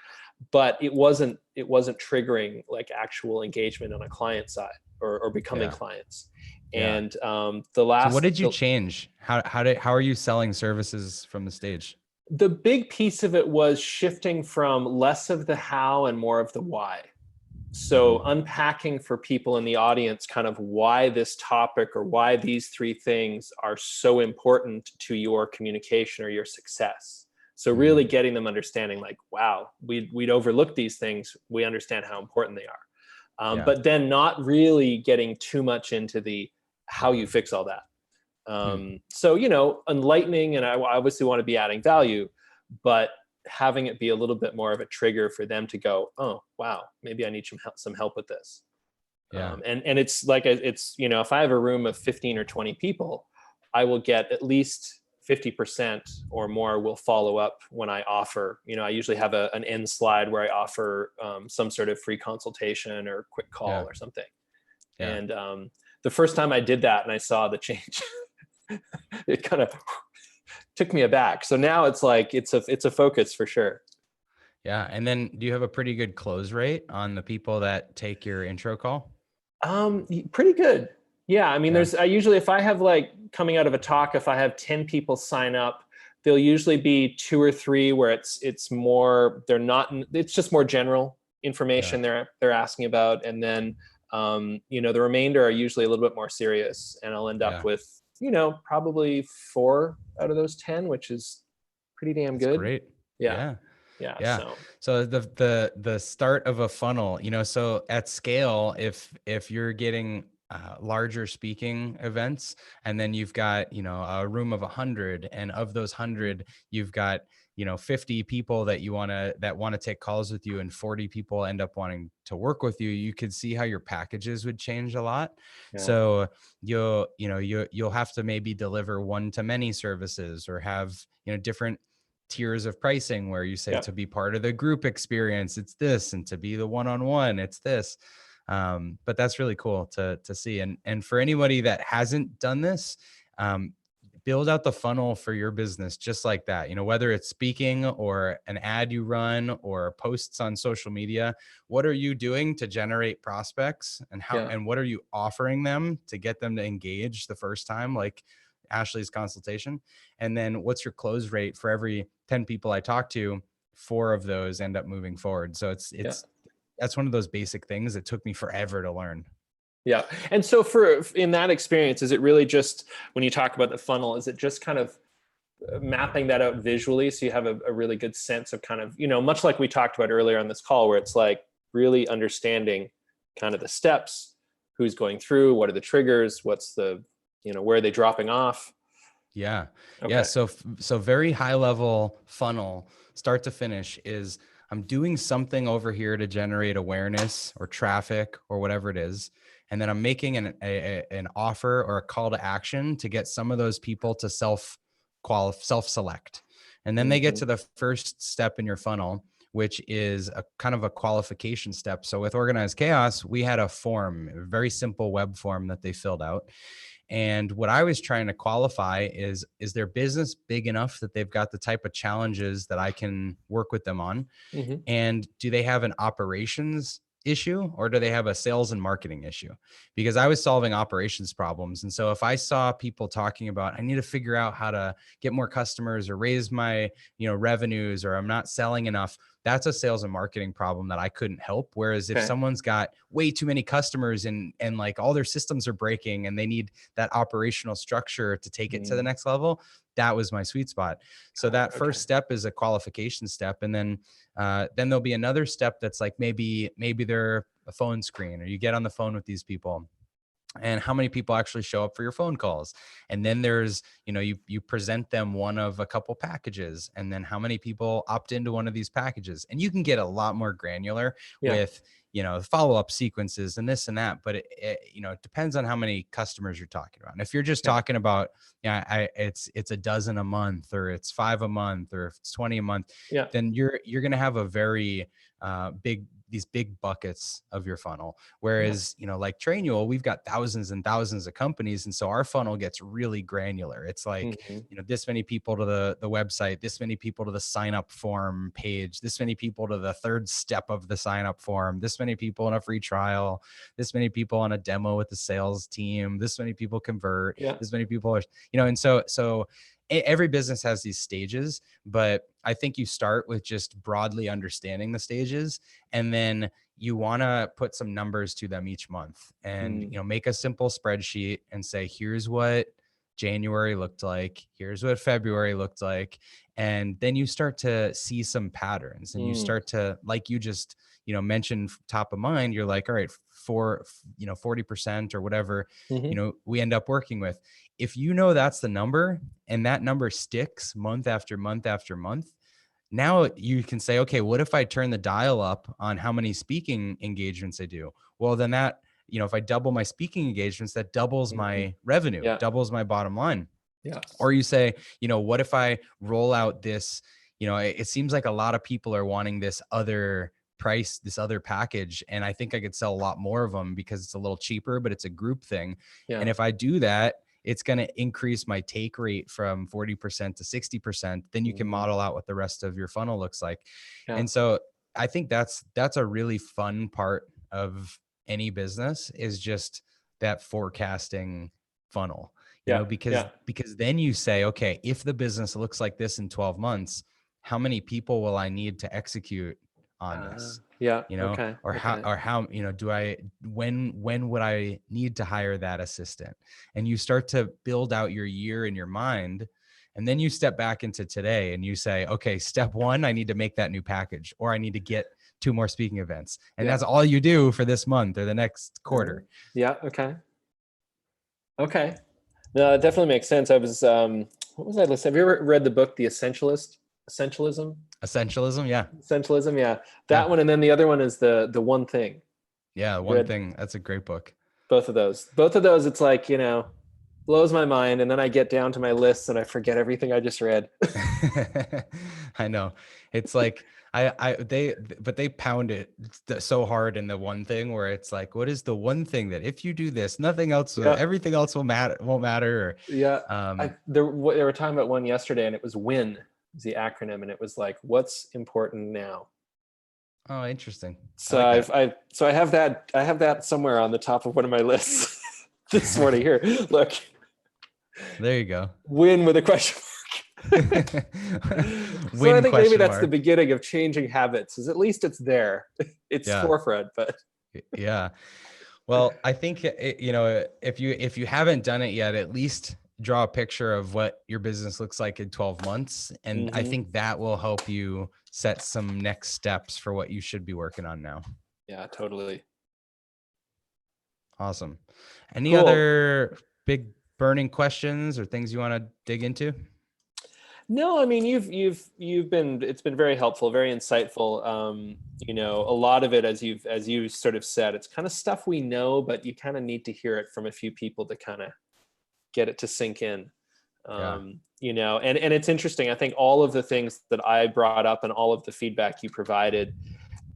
Speaker 2: but it wasn't triggering like actual engagement on a client side or becoming clients. And the last,
Speaker 1: so what did you change? How are you selling services from the stage?
Speaker 2: The big piece of it was shifting from less of the how and more of the why. So unpacking for people in the audience kind of why this topic or why these three things are so important to your communication or your success. So really getting them understanding, like, wow, we'd overlook these things. We understand how important they are. But then not really getting too much into the how you fix all that. So, you know, enlightening, and I obviously want to be adding value, but having it be a little bit more of a trigger for them to go, oh, wow, maybe I need some help with this. And it's like, it's, you know, if I have a room of 15 or 20 people, I will get at least 50% or more will follow up when I offer, you know, I usually have an end slide where I offer some sort of free consultation or quick call or something. And the first time I did that and I saw the change, it kind of took me aback. So now it's like, it's a focus for sure.
Speaker 1: Yeah. And then do you have a pretty good close rate on the people that take your intro call?
Speaker 2: Pretty good. Yeah. I mean, I usually, if I have like coming out of a talk, if I have 10 people sign up, there'll usually be 2 or 3 where it's more, it's just more general information they're asking about. And then, you know, the remainder are usually a little bit more serious, and I'll end up with, you know, probably 4 out of those 10, which is pretty damn good.
Speaker 1: Great.
Speaker 2: Yeah.
Speaker 1: So the start of a funnel, you know, so at scale, if you're getting larger speaking events, and then you've got, you know, a room of 100, and of those 100, you've got, you know, 50 people that want to take calls with you, and 40 people end up wanting to work with you, you could see how your packages would change a lot. So you'll have to maybe deliver one-to-many services, or have, you know, different tiers of pricing where you say to be part of the group experience, it's this, and to be the one-on-one, it's this. But that's really cool to see. And for anybody that hasn't done this, build out the funnel for your business just like that. Whether it's speaking or an ad you run or posts on social media, what are you doing to generate prospects, and what are you offering them to get them to engage the first time, like Ashley's consultation? And then what's your close rate? For every 10 people I talk to, 4 of those end up moving forward. So that's one of those basic things that took me forever to learn.
Speaker 2: Yeah. And so in that experience, is it really just, when you talk about the funnel, is it just kind of mapping that out visually so you have a really good sense of kind of, much like we talked about earlier on this call, where it's like really understanding kind of the steps, who's going through, what are the triggers, what's the, where are they dropping off?
Speaker 1: Yeah.
Speaker 2: Okay.
Speaker 1: Yeah. So very high level funnel, start to finish, is I'm doing something over here to generate awareness or traffic or whatever it is. And then I'm making an offer or a call to action to get some of those people to self-select. And then they get to the first step in your funnel, which is a kind of a qualification step. So with Organized Chaos, we had a form, a very simple web form that they filled out. And what I was trying to qualify is their business big enough that they've got the type of challenges that I can work with them on? And do they have an operations issue, or do they have a sales and marketing issue? Because I was solving operations problems. And so if I saw people talking about, I need to figure out how to get more customers or raise my, revenues, or I'm not selling enough, that's a sales and marketing problem that I couldn't help. Whereas if someone's got way too many customers and like all their systems are breaking and they need that operational structure to take it to the next level, that was my sweet spot. So that first step is a qualification step. And then there'll be another step that's like, maybe they're a phone screen, or you get on the phone with these people, and how many people actually show up for your phone calls. And then there's, you present them one of a couple packages, and then how many people opt into one of these packages. And you can get a lot more granular with, follow-up sequences and this and that. But it depends on how many customers you're talking about. And if you're just talking about, it's a dozen a month, or it's 5 a month, or if it's 20 a month, then you're going to have a very these big buckets of your funnel. Whereas, like Trainual, we've got thousands and thousands of companies. And so our funnel gets really granular. It's like, this many people to the website, this many people to the sign up form page, this many people to the third step of the sign up form, this many people in a free trial, this many people on a demo with the sales team, this many people convert, this many people are, and so every business has these stages, but I think you start with just broadly understanding the stages, and then you want to put some numbers to them each month, and make a simple spreadsheet and say, here's what January looked like, here's what February looked like. And then you start to see some patterns, and you start to, like you just, mentioned top of mind, you're like, all right, for, 40% or whatever, we end up working with. If that's the number, and that number sticks month after month after month, now you can say, okay, what if I turn the dial up on how many speaking engagements I do? Well, then that, if I double my speaking engagements, that doubles my revenue, doubles my bottom line. Or you say, what if I roll out this, it seems like a lot of people are wanting this other price, this other package. And I think I could sell a lot more of them because it's a little cheaper, but it's a group thing. And if I do that, it's going to increase my take rate from 40% to 60%. Then you can model out what the rest of your funnel looks like. And so I think that's a really fun part of any business, is just that forecasting funnel, because then you say, okay, if the business looks like this in 12 months, how many people will I need to execute on this? Or how, do I, when would I need to hire that assistant? And you start to build out your year in your mind. And then you step back into today and you say, okay, step 1, I need to make that new package, or I need to get 2 more speaking events. And that's all you do for this month or the next quarter.
Speaker 2: Okay. No, it definitely makes sense. I was, what was I listening? Have you ever read the book, The Essentialism?
Speaker 1: Essentialism. Yeah.
Speaker 2: Essentialism. Yeah. That one. And then the other one is the One Thing.
Speaker 1: Yeah. One Thing. That's a great book.
Speaker 2: Both of those, it's like, blows my mind. And then I get down to my list and I forget everything I just read.
Speaker 1: I know. It's like, They pound it so hard in the one thing where it's like, what is the one thing that if you do this, nothing else,
Speaker 2: Yeah.
Speaker 1: everything else won't matter.
Speaker 2: Yeah.
Speaker 1: Or,
Speaker 2: They were talking about one yesterday, and it was WIN, is the acronym, and it was like, what's important now?
Speaker 1: oh, interesting. I
Speaker 2: So
Speaker 1: like that.
Speaker 2: I have that somewhere on the top of one of my lists this morning. Here, look,
Speaker 1: There you go.
Speaker 2: WIN with a question mark. So I
Speaker 1: Win
Speaker 2: think maybe
Speaker 1: question
Speaker 2: that's the
Speaker 1: mark.
Speaker 2: beginning of changing habits, is at least it's there. It's
Speaker 1: Yeah.
Speaker 2: forefront, but
Speaker 1: Yeah. Well, I think if you haven't done it yet, at least draw a picture of what your business looks like in 12 months. And I think that will help you set some next steps for what you should be working on now.
Speaker 2: yeah, totally.
Speaker 1: Awesome. Any
Speaker 2: Cool.
Speaker 1: other big burning questions or things you want to dig into?
Speaker 2: No, I mean, it's been very helpful, very insightful. A lot of it, as you sort of said, it's kind of stuff we know, but you kind of need to hear it from a few people to kind of get it to sink in.
Speaker 1: Yeah.
Speaker 2: And it's interesting. I think all of the things that I brought up and all of the feedback you provided,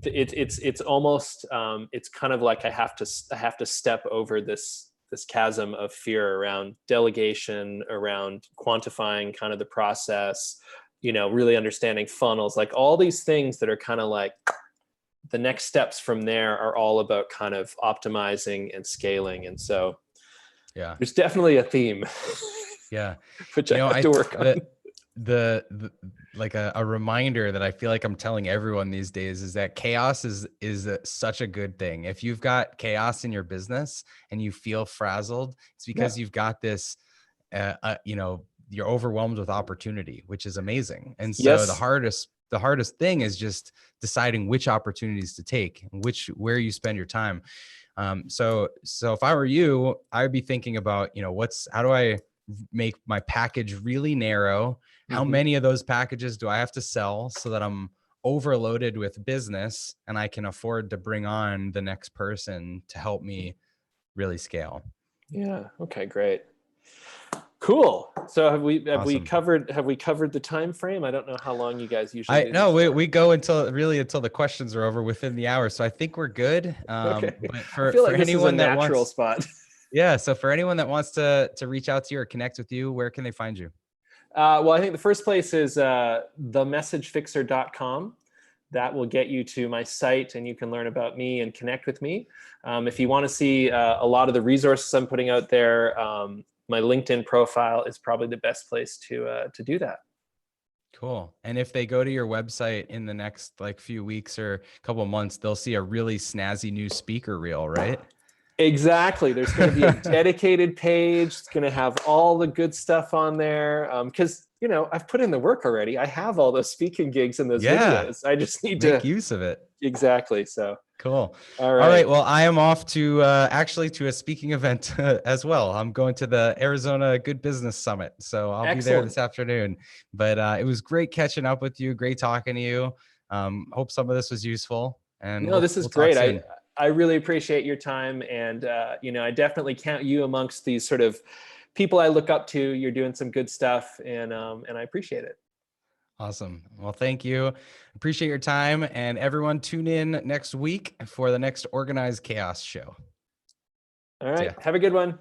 Speaker 2: it's almost it's kind of like I have to step over this chasm of fear around delegation, around quantifying kind of the process, really understanding funnels, like all these things that are kind of like the next steps from there are all about kind of optimizing and scaling. And so
Speaker 1: Yeah.
Speaker 2: there's definitely a theme.
Speaker 1: Yeah.
Speaker 2: Which I have to work on.
Speaker 1: The like a reminder that I feel like I'm telling everyone these days is that chaos is such a good thing. If you've got chaos in your business and you feel frazzled, it's because you've got this, you're overwhelmed with opportunity, which is amazing. And so
Speaker 2: Yes.
Speaker 1: the hardest thing is just deciding which opportunities to take and where you spend your time. So if I were you, I would be thinking about, how do I make my package really narrow? How many of those packages do I have to sell so that I'm overloaded with business and I can afford to bring on the next person to help me really scale?
Speaker 2: Yeah. Okay, great. Cool. So have we
Speaker 1: Awesome.
Speaker 2: covered the time frame? I don't know how long you guys usually do
Speaker 1: No,
Speaker 2: these for.
Speaker 1: we go until the questions are over within the hour. So I think we're good.
Speaker 2: Okay.
Speaker 1: But
Speaker 2: I feel
Speaker 1: for
Speaker 2: like this is a
Speaker 1: anyone that
Speaker 2: natural
Speaker 1: wants,
Speaker 2: spot.
Speaker 1: yeah. So for anyone that wants to reach out to you or connect with you, where can they find you?
Speaker 2: Well, I think the first place is themessagefixer.com. That will get you to my site, and you can learn about me and connect with me. If you want to see a lot of the resources I'm putting out there, my LinkedIn profile is probably the best place to do that.
Speaker 1: Cool. And if they go to your website in the next few weeks or couple of months, they'll see a really snazzy new speaker reel, right?
Speaker 2: Exactly. There's going to be a dedicated page. It's going to have all the good stuff on there. Because, I've put in the work already. I have all those speaking gigs and those videos. I just need
Speaker 1: make
Speaker 2: to
Speaker 1: use of it.
Speaker 2: Exactly. So
Speaker 1: cool.
Speaker 2: All right.
Speaker 1: All right. Well, I am off to actually to a speaking event as well. I'm going to the Arizona Good Business Summit. So I'll be there this afternoon. But it was great catching up with you. Great talking to you. Hope some of this was useful. And
Speaker 2: No, this is
Speaker 1: we'll
Speaker 2: great.
Speaker 1: talk soon.
Speaker 2: I really appreciate your time. And, I definitely count you amongst these sort of people I look up to. You're doing some good stuff, and I appreciate it.
Speaker 1: Awesome. Well, thank you. Appreciate your time. And everyone tune in next week for the next Organized Chaos show.
Speaker 2: All right. Have a good one.